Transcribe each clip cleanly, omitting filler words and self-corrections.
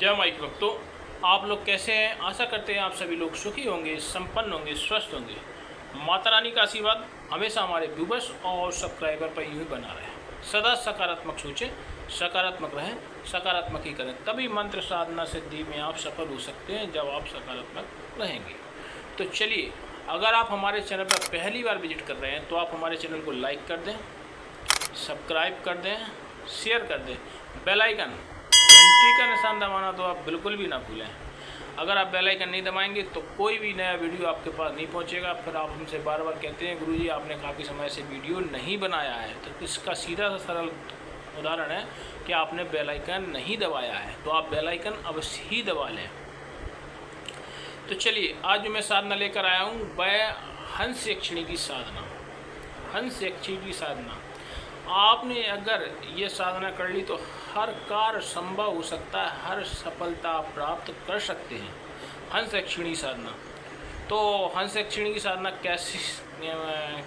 जय माई के भक्तों, आप लोग कैसे हैं। आशा करते हैं आप सभी लोग सुखी होंगे, संपन्न होंगे, स्वस्थ होंगे। माता रानी का आशीर्वाद हमेशा हमारे व्यूवर्स और सब्सक्राइबर पर यूँ ही बना रहे। सदा सकारात्मक सोचें, सकारात्मक रहें, सकारात्मक ही करें, तभी मंत्र साधना सिद्धि में आप सफल हो सकते हैं जब आप सकारात्मक रहेंगे। तो चलिए, अगर आप हमारे चैनल पर पहली बार विजिट कर रहे हैं तो आप हमारे चैनल को लाइक कर दें, सब्सक्राइब कर दें, शेयर कर दें, बेल आइकन घंटी का निशान दबाना तो आप बिल्कुल भी ना भूलें। अगर आप बेल आइकन नहीं दबाएंगे तो कोई भी नया वीडियो आपके पास नहीं पहुंचेगा। फिर आप हमसे बार बार कहते हैं गुरुजी आपने काफ़ी समय से वीडियो नहीं बनाया है, तो इसका सीधा सा सरल उदाहरण है कि आपने बेल आइकन नहीं दबाया है, तो आप बेल आइकन अवश्य ही दबा लें। तो चलिए, आज जो मैं साधना लेकर आया हूँ वह हंस यक्षिणी की साधना। हंस यक्षिणी की साधना आपने अगर ये साधना कर ली तो हर कार्य संभव हो सकता है, हर सफलता प्राप्त कर सकते हैं। हंस यक्षिणी साधना, तो हंस यक्षिणी की साधना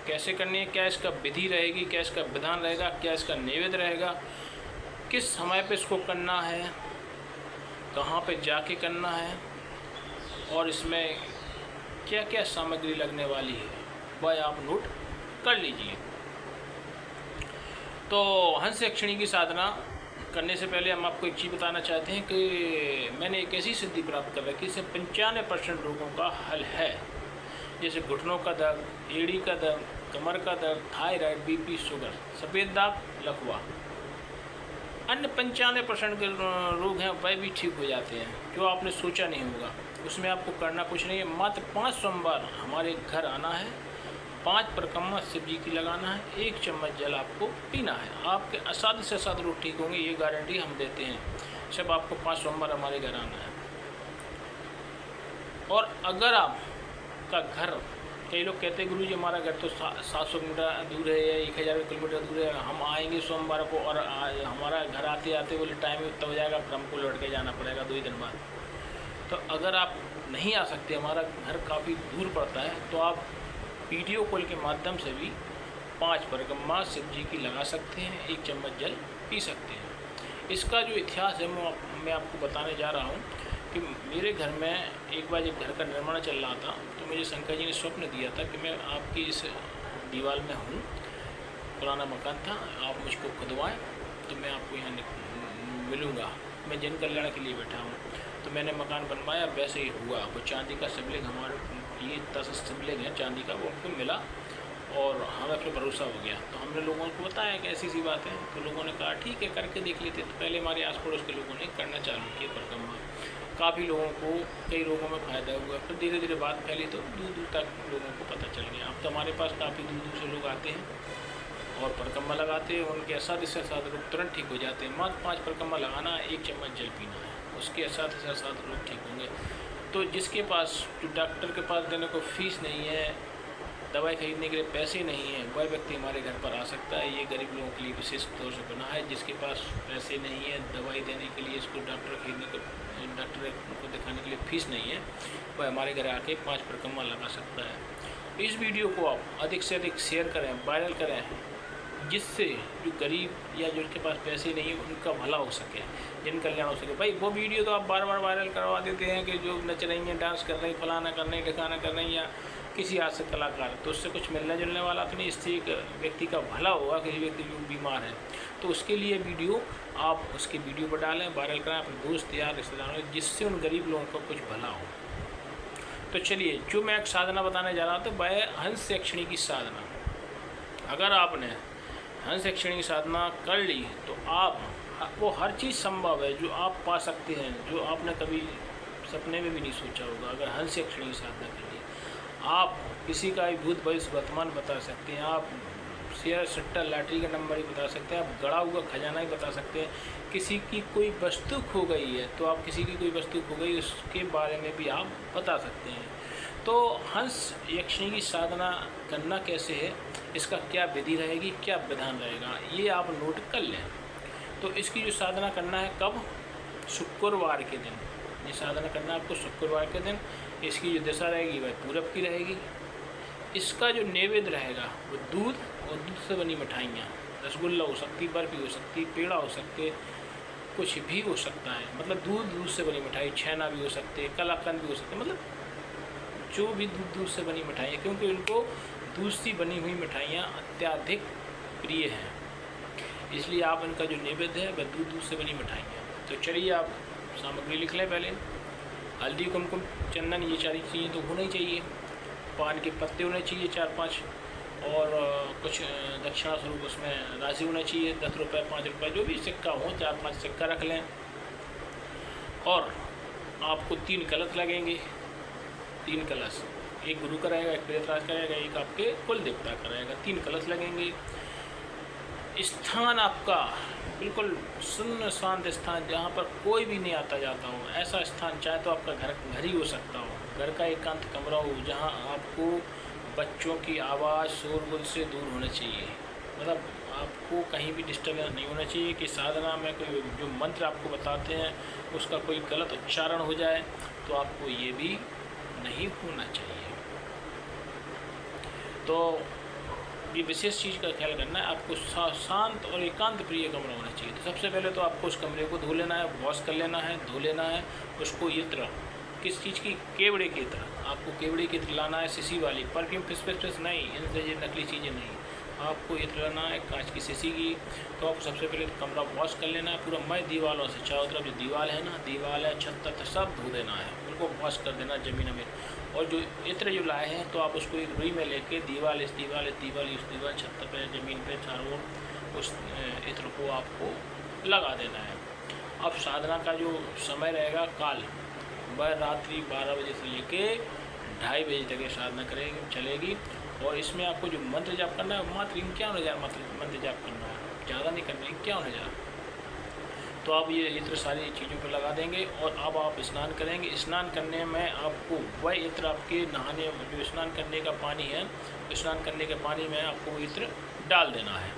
कैसे करनी है, क्या इसका विधि रहेगी, क्या इसका विधान रहेगा, क्या इसका नैवेद्य रहेगा, किस समय पे इसको करना है, कहाँ पे जाके करना है और इसमें क्या क्या सामग्री लगने वाली है वह आप नोट कर लीजिए। तो हंस यक्षिणी की साधना करने से पहले हम आपको एक चीज़ बताना चाहते हैं कि मैंने एक ऐसी सिद्धि प्राप्त कर रखी इससे 95% रोगों का हल है, जैसे घुटनों का दर्द, एड़ी का दर्द, कमर का दर्द, थायराइड, बीपी, शुगर, सफ़ेद दाग, लकवा। अन्य 95% के रोग हैं वह भी ठीक हो जाते हैं जो आपने सोचा नहीं होगा। उसमें आपको करना कुछ नहीं है, मात्र 5 सोमवार हमारे घर आना है, 5 परिक्रमा शिव जी की लगाना है, 1 चम्मच जल आपको पीना है। आपके असाध्य से असाध्य रोग ठीक होंगे, ये गारंटी हम देते हैं। सब आपको 5 सोमवार हमारे घर आना है। और अगर आपका घर, कई लोग कहते हैं गुरुजी हमारा घर तो 700 मीटर दूर है या 1000 किलोमीटर दूर है, हम आएंगे सोमवार को और हमारा घर आते आते बोले टाइम उतना हो जाएगा, फिर हमको लौट के जाना पड़ेगा 2 ही दिन बाद। तो अगर आप नहीं आ सकते, हमारा घर काफ़ी दूर पड़ता है, तो आप वीडियो कॉल के माध्यम से भी 5 परिक्रमा शिव जी की लगा सकते हैं, 1 चम्मच जल पी सकते हैं। इसका जो इतिहास है वो मैं आपको बताने जा रहा हूँ कि मेरे घर में एक बार जब घर का निर्माण चल रहा था तो मुझे शंकर जी ने स्वप्न दिया था कि मैं आपकी इस दीवार में हूँ, पुराना मकान था, आप मुझको खुदवाएँ तो मैं आपको यहाँ मिलूँगा, मैं जन कल्याण के लिए बैठा हूँ। तो मैंने मकान बनवाया, वैसे ही हुआ। वो चांदी का शिवलिंग, हमारे ये 10 शिवलिंग है चांदी का, वो हमको मिला और हमें फिर भरोसा हो गया। तो हमने लोगों को बताया कि ऐसी सी बात है, तो लोगों ने कहा ठीक है करके देख लेते। तो पहले हमारे आस पड़ोस के लोगों ने करना चालू किया परिक्रमा, काफ़ी लोगों को कई रोगों में फ़ायदा हुआ। फिर धीरे धीरे बात फैली तो दूर दूर तक लोगों को पता चल गया। अब तो हमारे पास काफ़ी दूर दूर से लोग आते हैं और परिक्रमा लगाते हैं, उनके असाध्य से असाध्य रोग तुरंत ठीक हो जाते हैं। मात्र 5 परिक्रमा लगाना है, 1 चम्मच जल पीना है, उसके असाध्य से असाध्य रोग ठीक होंगे। तो जिसके पास, जो डॉक्टर के पास देने को फीस नहीं है, दवाई खरीदने के लिए पैसे नहीं हैं, वह व्यक्ति हमारे घर पर आ सकता है। ये गरीब लोगों के लिए विशेष तौर से बना है। जिसके पास पैसे नहीं है दवाई देने के लिए, इसको डॉक्टर को दिखाने के लिए फीस नहीं है, वह हमारे घर आके 5 परिक्रमा लगा सकता है। इस वीडियो को आप अधिक से अधिक शेयर करें, वायरल करें, जिससे जो गरीब या जिनके पास पैसे नहीं है उनका भला हो सके, जन कल्याण हो सके। भाई वो वीडियो तो आप बार बार वायरल करवा देते हैं कि जो नच रही हैं, डांस कर रही, फलाना कर रही, ढिकाना कर रही, या किसी हाथ से कलाकार, तो उससे कुछ मिलने जुलने वाला तो नहीं। इससे एक व्यक्ति का भला होगा, किसी व्यक्ति जो बीमार है, तो उसके लिए वीडियो आप उसके वीडियो पर डालें, वायरल करें अपने दोस्त या रिश्तेदारों, जिससे उन गरीब लोगों का कुछ भला हो। तो चलिए, जो मैं एक साधना बताने जा रहा था वह हंस यक्षिणी की साधना। अगर आपने हंस यक्षिणी की साधना कर ली तो आप वो हर चीज़ संभव है जो आप पा सकते हैं, जो आपने कभी सपने में भी नहीं सोचा होगा। अगर हंस यक्षिणी की साधना कर ली, आप किसी का भी भूत भविष्य वर्तमान बता सकते हैं, आप शेयर सट्टा लॉटरी का नंबर ही बता सकते हैं, आप गड़ा हुआ खजाना ही बता सकते हैं। किसी की कोई वस्तु खो गई है तो आप किसी की कोई वस्तु खो गई उसके बारे में भी आप बता सकते हैं। तो हंस यक्षिणी की साधना करना कैसे है, इसका क्या विधि रहेगी, क्या विधान रहेगा, ये आप नोट कर लें। तो इसकी जो साधना करना है कब, शुक्रवार के दिन ये साधना करना है आपको, शुक्रवार के दिन। इसकी जो दिशा रहेगी वह पूरब की रहेगी। इसका जो नैवेद्य रहेगा वो दूध और दूध से बनी मिठाइयाँ, रसगुल्ला हो सकती, बर्फी हो सकती, पेड़ा हो सकते, कुछ भी हो सकता है, मतलब दूध से बनी मिठाई, छेना भी हो सकते हैं, कलाकंद भी हो सकते हैं, मतलब जो भी दूध से बनी मिठाई है, क्योंकि उनको दूध से बनी हुई मिठाइयाँ अत्यधिक प्रिय हैं, इसलिए आप इनका जो नैवेद्य है वह दूध से बनी मिठाइयाँ। तो चलिए आप सामग्री लिख लें। पहले हल्दी, कुमकुम, चंदन, ये सारी चीज़ें तो होना ही चाहिए। पान के पत्ते होने चाहिए 4-5, और कुछ दक्षिणा स्वरूप उसमें राशि होना चाहिए, 10 रुपये, 5 रुपये, जो भी सिक्का हो, 4-5 सिक्का रख लें। और आपको 3 कलश लगेंगे, 3 कलश, एक गुरु का रहेगा, एक प्रेतराज का रहेगा, एक आपके कुल देवता का रहेगा, 3 कलश लगेंगे। स्थान आपका बिल्कुल सुन्न शांत स्थान, जहाँ पर कोई भी नहीं आता जाता हो, ऐसा स्थान, चाहे तो आपका घर ही हो सकता हो, घर का एकांत कमरा हो, जहाँ आपको बच्चों की आवाज़ शोरगुल से दूर होना चाहिए, मतलब आपको कहीं भी डिस्टर्बेंस नहीं होना चाहिए कि साधना में कोई जो मंत्र आपको बताते हैं उसका कोई गलत उच्चारण हो जाए, तो आपको ये भी नहीं होना चाहिए। तो ये विशेष चीज़ का ख्याल करना है, आपको शांत और एकांत प्रिय कमरा होना चाहिए। तो सबसे पहले तो आपको उस कमरे को धो लेना है, वॉश कर लेना है, धो लेना है उसको। इत्र किस चीज़ की? केवड़े की इत्र, आपको केवड़े की इत्र लाना है, सीसी वाली, परफ्यूम फिस नहीं, इनसे ये नकली चीज़ें नहीं, आपको इत्र लाना है कांच की सीसी की। तो आपको सबसे पहले तो कमरा वॉश कर लेना है पूरा, मैं दीवारों से चारों तरफ जो दीवार है ना, दीवार है, छत तक सब धो देना है, उनको वॉश कर देना ज़मीन में। और जो इत्र जो लाए हैं तो आप उसको एक रुई में लेके दीवार इस दीवार इस दीवार उस दीवार, छत पे, ज़मीन पे, चारों ओर उस इत्र को आपको लगा देना है। अब साधना का जो समय रहेगा काल, वह रात्रि 12 बजे से लेके 2:30 बजे तक ये साधना करेगी, चलेगी। और इसमें आपको जो मंत्र जाप करना है मात्र 51,000 मंत्र जाप करना है, ज़्यादा नहीं करना, 51,000। तो आप ये इत्र सारी चीज़ों पर लगा देंगे और अब आप स्नान करेंगे। स्नान करने में आपको वह इत्र आपके नहाने, जो स्नान करने का पानी है, स्नान करने के पानी में आपको वो इत्र डाल देना है।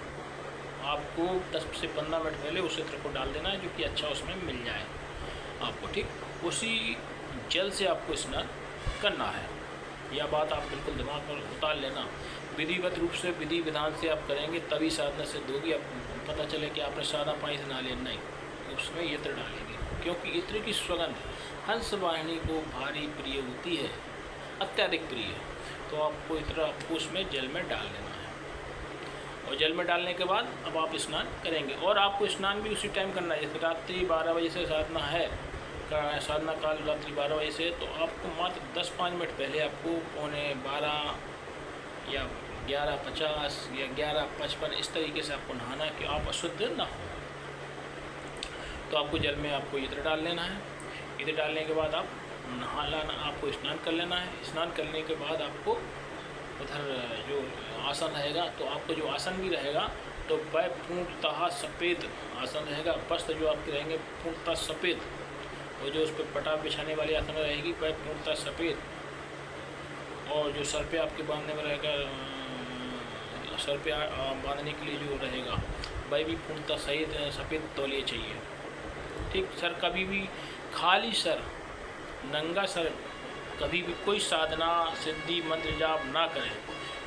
आपको 10 से 15 मिनट पहले उस इत्र को डाल देना है, जो कि अच्छा उसमें मिल जाए आपको, ठीक। उसी जल से आपको स्नान करना है, यह बात आप बिल्कुल दिमाग पर उतार लेना। विधिवत रूप से, विधि विधान से आप करेंगे तभी साधना सिद्ध होगी। अब पता चले कि आपने सादा पानी से नहा लिया, नहीं, उसमें इत्र डालेंगे, क्योंकि इत्र की सुगंध हंस वाहिनी को भारी प्रिय होती है, अत्यधिक प्रिय। तो आपको इत्र आपको उसमें जल में डाल देना है, और जल में डालने के बाद अब आप स्नान करेंगे। और आपको स्नान भी उसी टाइम करना है, जैसे रात्रि 12 बजे से साधना है, साधना काल रात्रि 12 बजे से, तो आपको मात्र 10-5 मिनट पहले आपको 11:15 या 11:50 या 11:55 इस तरीके से आपको नहाना है कि आप अशुद्ध ना हो। तो आपको जल में आपको इत्र डाल लेना है। इत्र डालने के बाद आप नहा लाना, आपको स्नान कर लेना है। स्नान करने के बाद आपको उधर जो आसन रहेगा, तो आपको जो आसन भी रहेगा तो वह पूर्णतः सफ़ेद आसन रहेगा। वस्त्र जो आपके रहेंगे पूर्णतः सफ़ेद, और जो उस पर पटा बिछाने वाली आसन रहेगी वह पूर्णतः सफ़ेद, और जो सर पे आपके बांधने में रहेगा, सर पे बांधने के लिए जो रहेगा वह भी पूर्णतः सफ़ेद तौलिए चाहिए, ठीक। सर कभी भी खाली सर, नंगा सर कभी भी कोई साधना सिद्धि मंत्र जाप ना करें,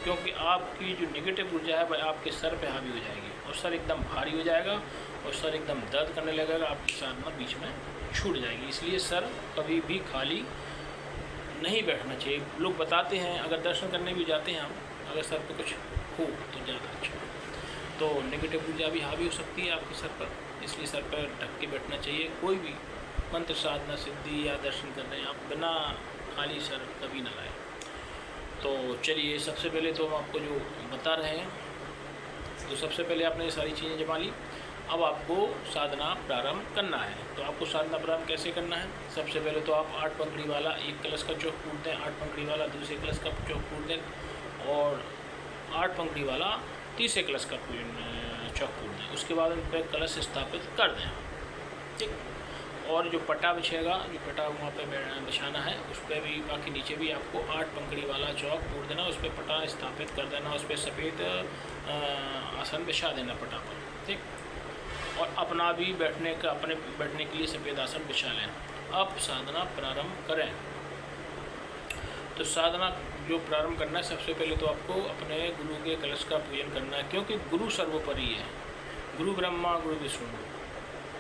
क्योंकि आपकी जो नेगेटिव ऊर्जा है वह आपके सर पे हावी हो जाएगी और सर एकदम भारी हो जाएगा और सर एकदम दर्द करने लगेगा, आपकी साधना बीच में छूट जाएगी। इसलिए सर कभी भी खाली नहीं बैठना चाहिए। लोग बताते हैं अगर दर्शन करने भी जाते हैं हम, अगर सर पे कुछ हो तो ज़्यादा अच्छा, तो नेगेटिव ऊर्जा भी हावी हो सकती है आपके सर पर, इसलिए सर पर ढक के बैठना चाहिए। कोई भी मंत्र साधना सिद्धि या दर्शन कर रहे हैं आप, बिना खाली सर कभी ना लाएं। तो चलिए, सबसे पहले तो हम आपको जो बता रहे हैं, तो सबसे पहले आपने ये सारी चीज़ें जमा ली। अब आपको साधना प्रारंभ करना है। तो आपको साधना प्रारंभ कैसे करना है? सबसे पहले तो आप 8 पंखुड़ी वाला एक कलश का चौक फूट दें, 8 पंखुड़ी वाला दूसरे कलश का चौक फूट दें, और 8 पंखुड़ी वाला तीसरे कलश का चौक फूट दें। उसके बाद उन पर कलश स्थापित कर दें, ठीक। और जो पटा बिछेगा, जो पटा वहाँ पे बिछाना है, उस पर भी, बाकी नीचे भी आपको 8 पंखुड़ी वाला चौक फूट देना, उस पर पटा स्थापित कर देना, उस पर सफ़ेद आसन बिछा देना पटा पर, ठीक। और अपना भी अपने बैठने के लिए सफ़ेद आसन बिछा लें। अब साधना प्रारंभ करें। तो साधना जो प्रारंभ करना है, सबसे पहले तो आपको अपने गुरु के कलश का पूजन करना है, क्योंकि गुरु सर्वोपरि है। गुरु ब्रह्मा गुरु विष्णु,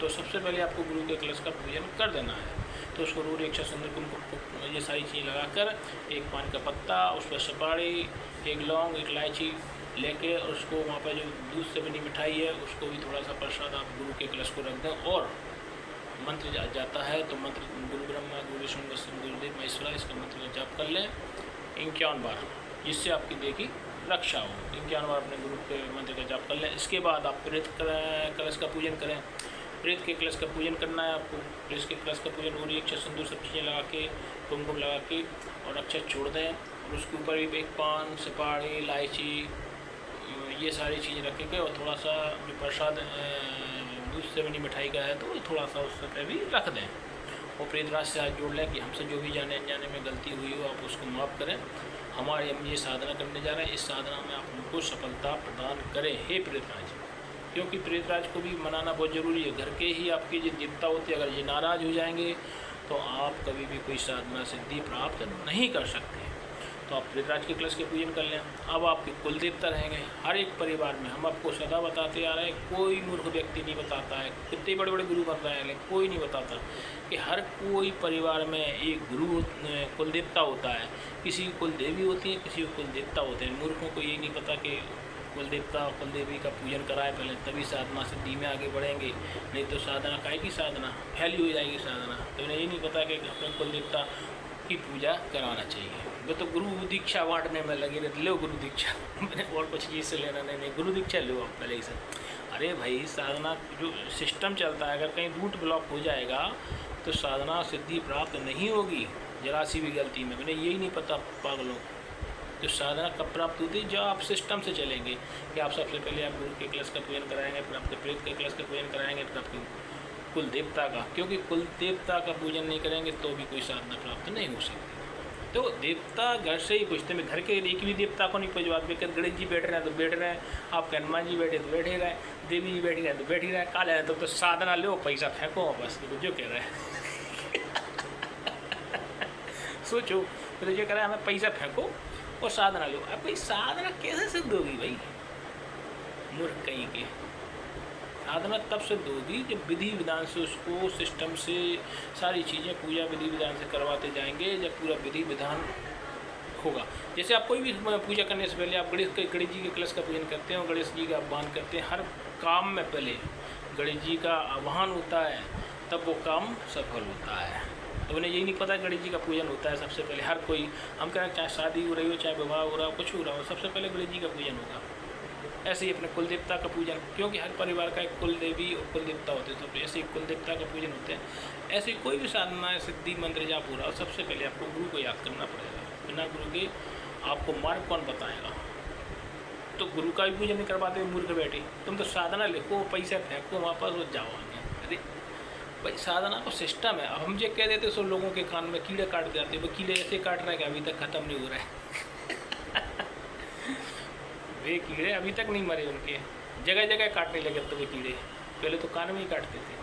तो सबसे पहले आपको गुरु के कलश का पूजन कर देना है। तो उसको रूर एक सुंदर कुमकुम ये सारी चीज़ लगाकर, एक पान का पत्ता, उस पर सुपारी, एक लौंग, एक इलायची लेके, और उसको वहाँ पर जो दूध से बनी मिठाई है उसको भी थोड़ा सा प्रसाद आप गुरु के कलश को रख दें। और मंत्र जाता है तो मंत्र गुरु ब्रह्मा गुरु विष्णु गुरुदेव महेश्वरा, इसका मंत्र का जाप कर लें 51 बार, जिससे आपकी देखी रक्षा हो। 51 बार अपने गुरु के मंत्र का जाप कर लें। इसके बाद आप प्रेत कलश का पूजन करें। प्रेत के कलश का पूजन करना है आपको। प्रेत के कलश का पूजन और अक्षत सिंदूर सब चीज़ें लगा के, कुमकुम लगा के और अक्षत छोड़ दें, और उसके ऊपर भी एक पान, सुपारी, इलायची, ये सारी चीज़ें रखेंगे, और थोड़ा सा जो प्रसाद दूध से बनी मिठाई का है तो थोड़ा सा उस पर भी रख दें। और प्रेतराज से हाथ जोड़ लें कि हमसे जो भी जाने अनजाने में गलती हुई हो आप उसको माफ़ करें। हमारे हम ये साधना करने जा रहे हैं, इस साधना में आप हमको सफलता प्रदान करें हे प्रेतराज। क्योंकि प्रेतराज को भी मनाना बहुत ज़रूरी है। घर के ही आपके जो देवता होते हैं, अगर ये नाराज़ हो जाएंगे तो आप कभी भी कोई साधना सिद्धि प्राप्त नहीं कर सकते। तो आप प्रेतराज के कलश के पूजन कर लें। अब आपके कुल देवता रहेंगे हर एक परिवार में। हम आपको सदा बताते आ रहे हैं, कोई मूर्ख व्यक्ति नहीं बताता है, कितने बड़े बड़े गुरु बन रहे हैं लेकिन कोई नहीं बताता कि हर कोई परिवार में एक गुरु कुल देवता होता है। किसी की कुल देवी होती है, किसी को कुल देवता होते हैं। मूर्खों को ये नहीं पता कि कुल देवता और कुल देवी का पूजन कराए पहले, तभी साधना सिद्धि में आगे बढ़ेंगे। नहीं तो साधना काहे की साधना फैली हो जाएगी साधना। तो उन्हें ये नहीं पता कि अपने कुल देवता की पूजा कराना चाहिए। वे तो गुरु दीक्षा बांटने में लगे रहते, लो गुरु दीक्षा मैंने और कुछ चीज़ से लेना नहीं, गुरु दीक्षा लो आप पहले ही से। अरे भाई, साधना जो सिस्टम चलता है, अगर कहीं रूट ब्लॉक हो जाएगा तो साधना सिद्धि प्राप्त नहीं होगी जरा सी भी गलती में। मैंने यही नहीं पता पागलों। तो साधना कब प्राप्त होती है? जब आप सिस्टम से चलेंगे कि आप सबसे पहले आप गुरु के कलश का पूजन कराएंगे, फिर आपके प्रेत के कलश का पूजन कराएंगे, फिर आपके कुल देवता का। क्योंकि कुल देवता का पूजन नहीं करेंगे तो भी कोई साधना प्राप्त नहीं हो सकती। तो देवता घर से ही पूछते हैं। घर के एक भी देवता को नहीं पूजवाते। गणेश जी बैठ रहे हैं तो बैठ रहे हैं, आपके हनुमान जी बैठे तो बैठे रहे, देवी जी बैठी रहे तो बैठी रहे, काले हैं तो साधना लो, पैसा फेंको बस, जो कह रहे हैं सोचो, तो जो कह रहे हैं हमें पैसा फेंको और साधना लो। अब भाई साधना कैसे सिद्ध होगी भाई? मूर्ख कहीं के। साधना तब सिद्ध होगी जब विधि विधान से उसको सिस्टम से सारी चीज़ें पूजा विधि विधान से करवाते जाएंगे। जब पूरा विधि विधान होगा, जैसे आप कोई भी पूजा करने से पहले आप गणेश जी के कलश का पूजन करते हैं और गणेश जी का आह्वान करते हैं। हर काम में पहले गणेश जी का आह्वान होता है, तब वो काम सफल होता है। तो उन्हें यही नहीं पता गणेश जी का पूजन होता है सबसे पहले। हर कोई, हम कह रहे हैं चाहे शादी हो रही हो, चाहे विवाह हो रहा हो, कुछ हो रहा हो, सबसे पहले गणेश जी का पूजन होगा। ऐसे ही अपने कुल देवता का पूजन, क्योंकि हर परिवार का एक कुल देवी और कुल देवता होते हैं, तो ऐसे ही कुल देवता का पूजन होते हैं। ऐसे कोई भी साधना सिद्धि मंत्र जाप हो रहा हो, सबसे पहले आपको गुरु को याद करना पड़ेगा। बिना गुरु के आपको मार्ग कौन बताएगा? तो गुरु का भी पूजन नहीं करवाते मूर्ख बैठे। तुम तो साधना लिखो, पैसा फेंको, वापस हो जाओ आगे। अरे भाई, साधना को सिस्टम है। अब हम जो कह देते सब लोगों के कान में कीड़े काट देते, वो कीड़े ऐसे काट रहे हैं कि अभी तक ख़त्म नहीं हो रहा है वे कीड़े अभी तक नहीं मरे, उनके जगह जगह काटने लगे। तो वे कीड़े पहले तो कान में ही काटते थे,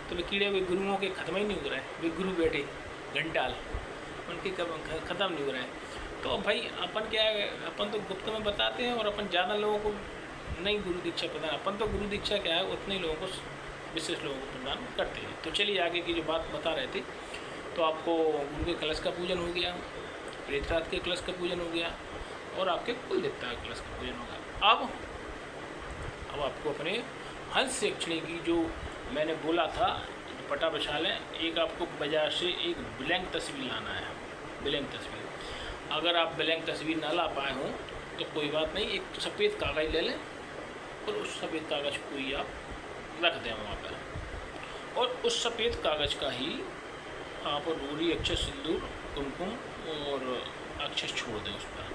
तो वे कीड़े वे गुरुओं के ख़त्म ही नहीं हो रहे हैं। वे गुरु बैठे घंटाल, उनके ख़त्म नहीं हो रहे हैं। तो भाई अपन क्या है, अपन तो गुप्त में बताते हैं और अपन ज़्यादा लोगों को नहीं गुरु दीक्षा प्रदान। अपन तो गुरु दीक्षा क्या है उतने ही लोगों को, विशेष लोगों को प्रदान करते हैं। तो चलिए आगे की जो बात बता रहे थे, तो आपको गुरु के कलश का पूजन हो गया, प्रेतराज के कलश का पूजन हो गया और आपके कुल देवता का कलश का पूजन होगा। अब आपको अपने हंस यक्षिणी की जो मैंने बोला था पटा बिछा लें। एक आपको बाजार से एक ब्लैंक तस्वीर लाना है, ब्लैंक तस्वीर। अगर आप ब्लैंक तस्वीर ना ला पाए हों तो कोई बात नहीं, एक सफ़ेद कागज़ ले लें और उस सफ़ेद कागज़ को ही आप रख दें वहाँ पर। और उस सफ़ेद कागज़ का ही आप रोरी, अक्षत, सिंदूर, कुमकुम और अक्षत छोड़ दें उस पर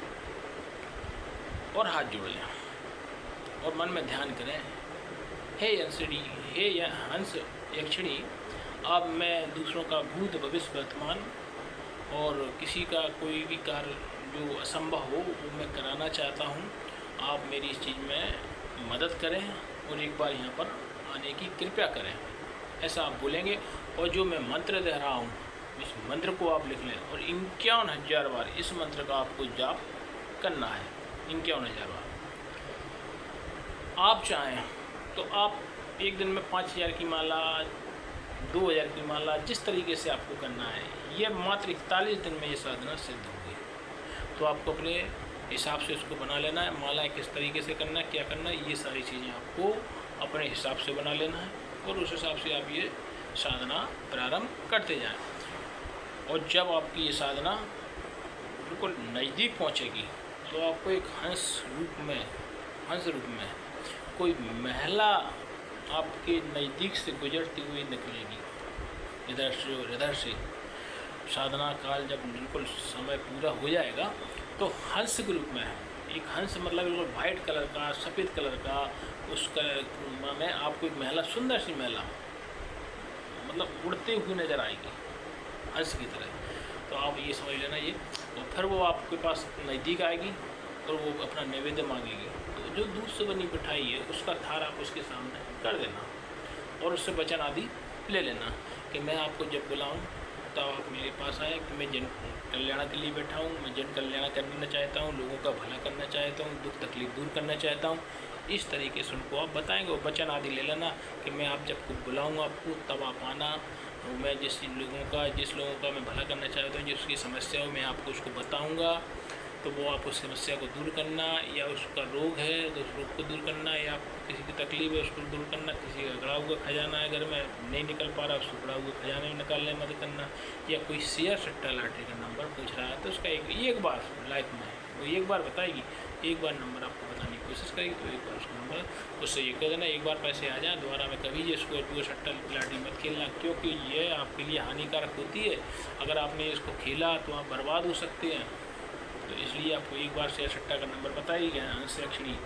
और हाथ जोड़ लें और मन में ध्यान करें, हे हंसड़ी, हे हंस यक्षिणी, अब मैं दूसरों का भूत भविष्य वर्तमान और किसी का कोई भी कार्य जो असंभव हो वो मैं कराना चाहता हूँ। आप मेरी इस चीज़ में मदद करें और एक बार यहाँ पर आने की कृपया करें, ऐसा आप बोलेंगे। और जो मैं मंत्र दे रहा हूँ इस मंत्र को आप लिख लें और 51,000 बार इस मंत्र का आपको जाप करना है। 51,000 बार। आप चाहें तो आप एक दिन में 5,000 की माला, 2,000 की माला, जिस तरीके से आपको करना है, ये मात्र 41 दिन में ये साधना सिद्ध होगी। तो आपको अपने हिसाब से उसको बना लेना है। माला किस तरीके से करना है, क्या करना है, ये सारी चीज़ें आपको अपने हिसाब से बना लेना है और उस हिसाब से आप ये साधना प्रारंभ करते जाएं। और जब आपकी ये साधना बिल्कुल नज़दीक पहुंचेगी तो आपको एक हंस रूप में कोई महिला आपके नज़दीक से गुजरती हुई निकलेगी, इधर से और इधर से। साधना काल जब बिल्कुल समय पूरा हो जाएगा तो हंस के रूप में, एक हंस मतलब बिल्कुल वाइट कलर का, सफ़ेद कलर का, उस कलर में आपको एक महिला, सुंदर सी महिला मतलब उड़ते हुए नज़र आएगी हंस की तरह। तो आप ये समझ लेना ये। और फिर वो आपके पास नज़दीक आएगी और वो अपना नैवेद्य मांगेगी। तो जो दूध से बनी मिठाई है उसका थार आप उसके सामने कर देना और उससे वचन आदि ले लेना कि मैं आपको जब बुलाऊं तब आप मेरे पास आए, कि मैं जन कल्याण के लिए बैठा हूँ, मैं जन कल्याण करना चाहता हूँ, लोगों का भला करना चाहता हूँ, दुख तकलीफ दूर करना चाहता हूँ। इस तरीके से उनको आप बताएंगे और वचन आदि ले लेना कि मैं आप जब बुलाऊँगा आपको तब आप आना। मैं जिस लोगों का मैं भला करना चाहता हूँ, जिसकी समस्या हो मैं आपको उसको बताऊँगा, तो वो आप उस समस्या को दूर करना, या उसका रोग है तो उस रोग को दूर करना, या किसी की तकलीफ है उसको दूर करना, किसी का गड़ा हुआ खजाना है घर में नहीं निकल पा रहा उसको गड़ा हुआ खजाने में निकालने में मदद करना, या कोई शेयर सट्टा लॉटरी का नंबर पूछ रहा है तो उसका एक बार लाइफ में वो एक बार बताएगी, एक बार नंबर आपको बताने की कोशिश करेगी, तो एक बार उसका नंबर उससे ये कह देना एक बार पैसे आ जाए, दोबारा में कभी ये इसको सट्टा लॉटरी मत खेलना, क्योंकि ये आपके लिए हानिकारक होती है। अगर आपने इसको खेला तो आप बर्बाद हो सकते हैं। तो इसलिए आपको एक बार शेयर सट्टा का नंबर बताई गया है अंशाक्षरी।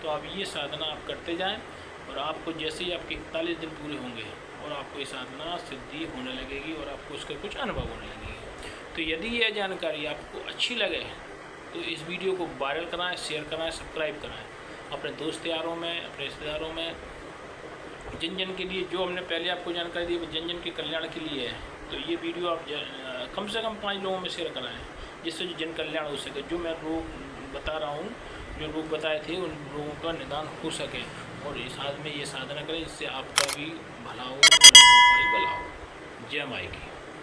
तो आप ये साधना आप करते जाएं और आपको जैसे ही आपके 41 दिन पूरे होंगे और आपको ये साधना सिद्धि होने लगेगी और आपको उसके कुछ अनुभव होने लगेंगे। तो यदि यह जानकारी आपको अच्छी लगे तो इस वीडियो को वायरल कराएं, शेयर कराएं, सब्सक्राइब कराएं अपने दोस्त यारों में, अपने रिश्तेदारों में, जन के लिए। जो हमने पहले आपको जानकारी दी वो जन के कल्याण के लिए है। तो ये वीडियो आप कम से कम 5 लोगों में शेयर कराएं जिससे जन कल्याण हो सके। जो मैं रोग बता रहा हूँ, जो रोग बताए थे उन रोगों का निदान हो सके, और इस हाथ में ये साधना करें जिससे आपका भी भला हो, भला हो। जय माई की।